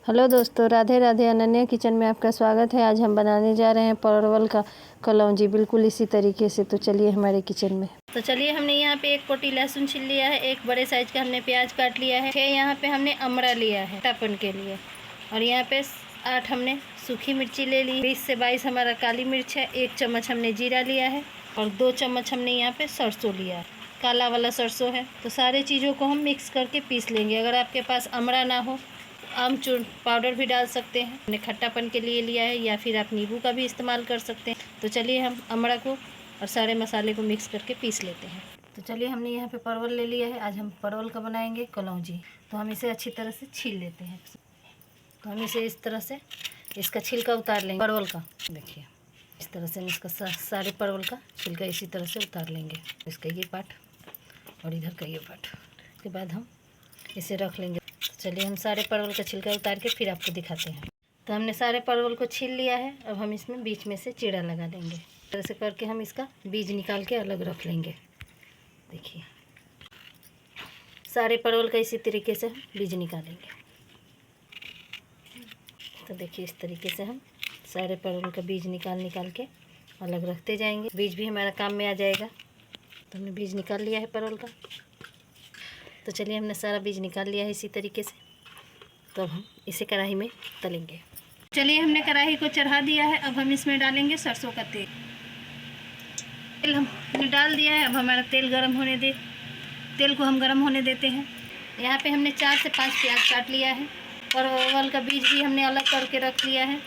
Hello दोस्तों, Radhe Radhe. Ananya kitchen में आपका स्वागत है। आज हम बनाने जा रहे हैं परवल का कलौंजी, बिल्कुल इसी तरीके से। तो चलिए हमारे किचन में। तो चलिए, हमने यहाँ पे एक पोटी लहसुन छील लिया है, एक बड़े साइज का हमने प्याज काट लिया है, 6 यहाँ पे हमने अमरा लिया है टपन के लिए, और यहाँ पे 8 हमने सूखी मिर्ची ले ली, 20 से 22 हमारा काली मिर्च है, 1 चम्मच हमने जीरा लिया है और 2 चम्मच हमने यहाँ पे सरसों लिया है, काला वाला सरसों है। तो सारे चीज़ों को हम मिक्स करके पीस लेंगे। अगर आपके पास अमरा ना हो, आमचूर पाउडर भी डाल सकते हैं, हमने खट्टापन के लिए लिया है, या फिर आप नींबू का भी इस्तेमाल कर सकते हैं। तो चलिए हम अमरा को और सारे मसाले को मिक्स करके पीस लेते हैं। तो चलिए, हमने यहाँ पे परवल ले लिया है। आज हम परवल का बनाएंगे कलौंजी। तो हम इसे अच्छी तरह से छील लेते हैं। तो हम इसे इस तरह से इसका छिलका उतार लेंगे परवल का। देखिए, इस तरह से हम इसका सारे परवल का छिलका इसी तरह से उतार लेंगे। इसका ये पार्ट और इधर का ये पार्ट। उसके बाद हम इसे रख लेंगे। चलिए, हम सारे परवल का छिलका उतार के फिर आपको दिखाते हैं। तो हमने सारे परवल को छील लिया है। अब हम इसमें बीच में से चीरा लगा देंगे। इस तरह से करके हम इसका बीज निकाल के अलग रख लेंगे। देखिए, सारे परवल का इसी तरीके से हम बीज निकालेंगे। तो देखिए, इस तरीके से हम सारे परवल का बीज निकाल के अलग रखते जाएंगे। बीज भी हमारा काम में आ जाएगा। तो हमने बीज निकाल लिया है परवल का। तो चलिए, हमने सारा बीज निकाल लिया है इसी तरीके से। तो अब हम इसे कढ़ाई में तलेंगे। चलिए, हमने कढ़ाई को चढ़ा दिया है। अब हम इसमें डालेंगे सरसों का तेल। तेल हमने डाल दिया है। अब हमारा तेल गर्म होने दे। तेल को हम गर्म होने देते हैं। यहाँ पे हमने 4 से 5 प्याज काट लिया है। परवल का बीज भी हमने अलग करके रख लिया है।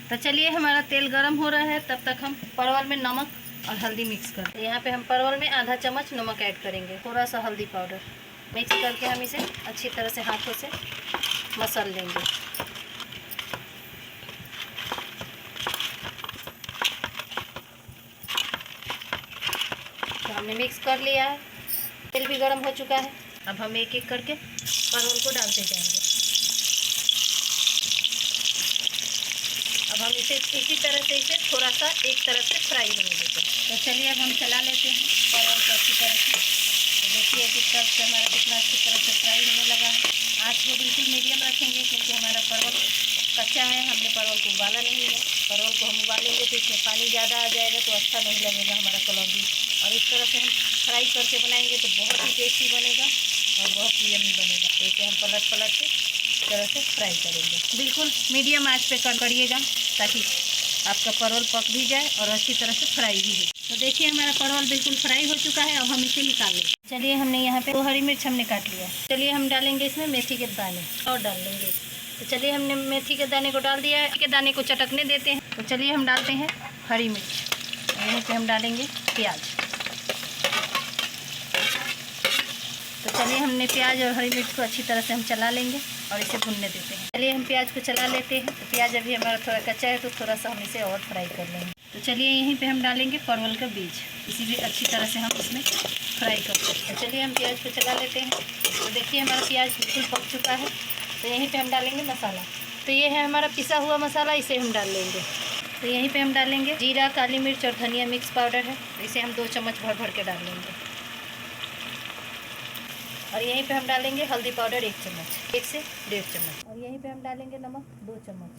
तो चलिए, हमारा तेल गर्म हो रहा है। तब तक हम परवल में नमक और हल्दी मिक्स करते हैं। यहाँ पे हम परवल में आधा चम्मच नमक ऐड करेंगे, थोड़ा सा हल्दी पाउडर मिक्स करके हम इसे अच्छी तरह से हाथों से मसल लेंगे। तो हमने मिक्स कर लिया है। तेल भी गर्म हो चुका है। अब हम एक एक करके परवल को डालते जाएंगे। अब हम इसे इसी तरह से थोड़ा सा एक तरफ से फ्राई होने देते हैं। तो चलिए, अब हम चला लेते हैं परवल को अच्छी तरह से। तो देखिए, एक तरफ से हमारा कितना अच्छी तरह से फ्राई होने लगा है। आँच को बिल्कुल मीडियम रखेंगे, क्योंकि हमारा परवल कच्चा है। हमने परवल को उबाला नहीं है। परवल को हम उबालेंगे तो इसमें पानी ज़्यादा आ जाएगा, तो अच्छा नहीं लगेगा हमारा कलौंजी। और इस तरह से हम फ्राई करके बनाएंगे तो बहुत ही टेस्टी बनेगा और बहुत ही यम्मी बनेगा। तो इसे हम पलट के इस तरह से फ्राई करेंगे। बिल्कुल मीडियम आँच पे करिएगा, ताकि आपका परवल पक भी जाए और अच्छी तरह से फ्राई भी हो। तो देखिए, हमारा परवल बिल्कुल फ्राई हो चुका है। अब हम इसे निकाल लेंगे। चलिए, हमने यहाँ पे 2 हरी मिर्च हमने काट लिया। चलिए, हम डालेंगे इसमें मेथी के दाने और डाल लेंगे। तो चलिए, हमने मेथी के दाने को डाल दिया है। के दाने को चटकने देते हैं। तो चलिए, हम डालते हैं हरी मिर्च। यहीं पे हम डालेंगे प्याज। तो चलिए, हमने प्याज और हरी मिर्च को अच्छी तरह से हम चला लेंगे और इसे भुनने देते हैं। चलिए, हम प्याज को चला लेते हैं। तो प्याज अभी हमारा थोड़ा कच्चा है, तो थोड़ा सा हम इसे और फ्राई कर लेंगे। तो चलिए, यहीं पे हम डालेंगे परवल का बीज। इसी भी अच्छी तरह से हम इसमें फ्राई करते हैं। तो चलिए, हम प्याज को चला लेते हैं। तो देखिए, हमारा प्याज बिल्कुल पक चुका है। तो यहीं पे हम डालेंगे मसाला। तो ये है हमारा पिसा हुआ मसाला, इसे हम डाल लेंगे। तो यहीं पे हम डालेंगे जीरा, काली मिर्च और धनिया मिक्स पाउडर है, तो इसे हम 2 चम्मच भर के डाल लेंगे। और यहीं पे हम डालेंगे हल्दी पाउडर 1 चम्मच, 1 से 1.5 चम्मच। और यहीं पे हम डालेंगे नमक 2 चम्मच।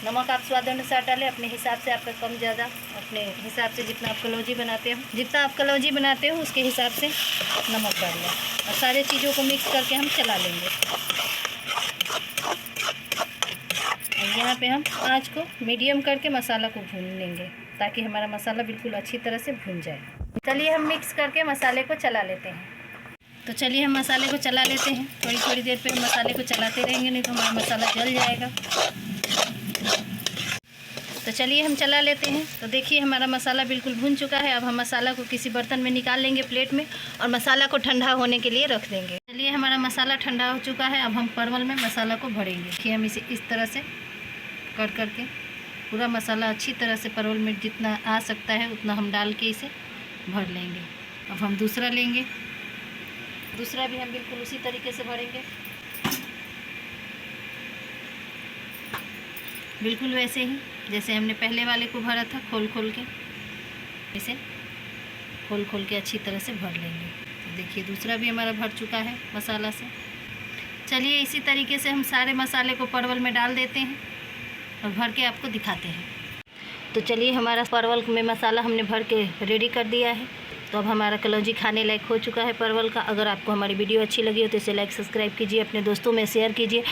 नमक आप स्वाद अनुसार डालें, अपने हिसाब से, आपका कम ज़्यादा अपने हिसाब से। जितना आप कलौंजी बनाते हो उसके हिसाब से नमक डालें। और सारे चीज़ों को मिक्स करके हम चला लेंगे। और यहाँ पे हम आँच को मीडियम करके मसाला को भून लेंगे, ताकि हमारा मसाला बिल्कुल अच्छी तरह से भून जाए। चलिए, हम मिक्स करके मसाले को चला लेते हैं। तो चलिए, हम मसाले को चला लेते हैं। थोड़ी देर पे हम मसाले को चलाते रहेंगे, नहीं तो हमारा मसाला जल जाएगा। तो चलिए, हम चला लेते हैं। तो देखिए, हमारा मसाला बिल्कुल भुन चुका है। अब हम मसाला को किसी बर्तन में निकाल लेंगे, प्लेट में, और मसाला को ठंडा होने के लिए रख देंगे। चलिए, हमारा मसाला ठंडा हो चुका है। अब हम परवल में मसाला को भरेंगे। देखिए, हम इसे इस तरह से करके पूरा मसाला अच्छी तरह से परवल में जितना आ सकता है उतना हम डाल के इसे भर लेंगे। अब हम दूसरा लेंगे। दूसरा भी हम बिल्कुल उसी तरीके से भरेंगे, बिल्कुल वैसे ही जैसे हमने पहले वाले को भरा था। खोल के इसे खोल के अच्छी तरह से भर लेंगे। तो देखिए, दूसरा भी हमारा भर चुका है मसाला से। चलिए इसी तरीके से हम सारे मसाले को परवल में डाल देते हैं और भर के आपको दिखाते हैं। तो चलिए हमारा परवल में मसाला हमने भर के रेडी कर दिया है। तो अब हमारा कलौंजी खाने लायक हो चुका है परवल का। अगर आपको हमारी वीडियो अच्छी लगी हो तो इसे लाइक सब्सक्राइब कीजिए, अपने दोस्तों में शेयर कीजिए।